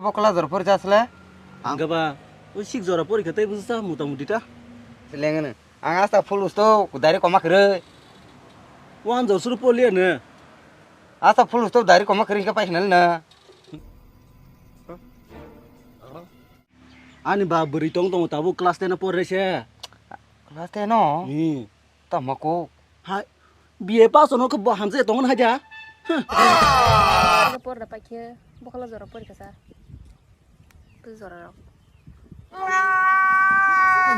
बकला जरफोर जासला आंगाबा शिक जरा परीक्षा तै बुझा मुटा-मुटिटा लेंगनो आं आस्ता फुलुस तो डाइरेक्ट कमा करे वान जसुर पोलियानो आस्ता फुलुस तो डाइरेक्ट कमा करे का पाइसनाल ना ani ba beri tong tong tabu kelas 10 porese Kelas 10 no tamako hai biye pas ono ke hamse tong haja por dapat ke bokala zora por kasa tu zora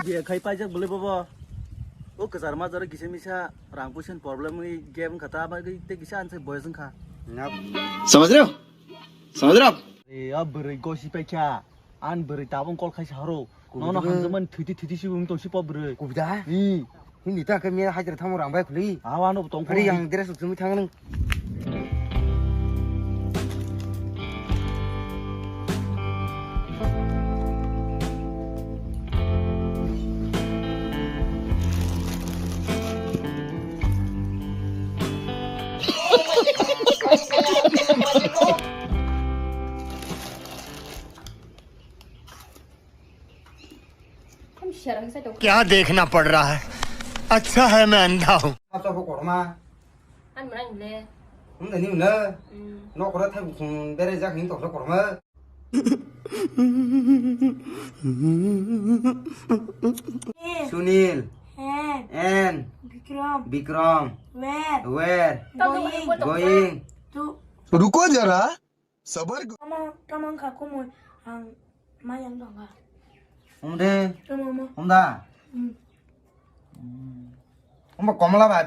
biye khai pajak boleh baba o kesar ma jara gise misa rang pusen problem ngi game khata ba te gise anse boysen kha समझ रहे हो e ab beri gosi pecha an beri tabung kol khai saro nono hanjaman thiti sibum tong sipa beri kubida hindi ta kami hajar thamu rang bai khuli awano tong hari yang dress sumi thang क्या देखना पड़ रहा है अच्छा है मैं अंधा हूँ apa ko korma an mana le ni na no kora thai bu bere jak hin to korma Sunil and Bikram where going रुको जरा सबर Tamang kaku mo ang mayang dong ka. umde Mama. umda umma komala ba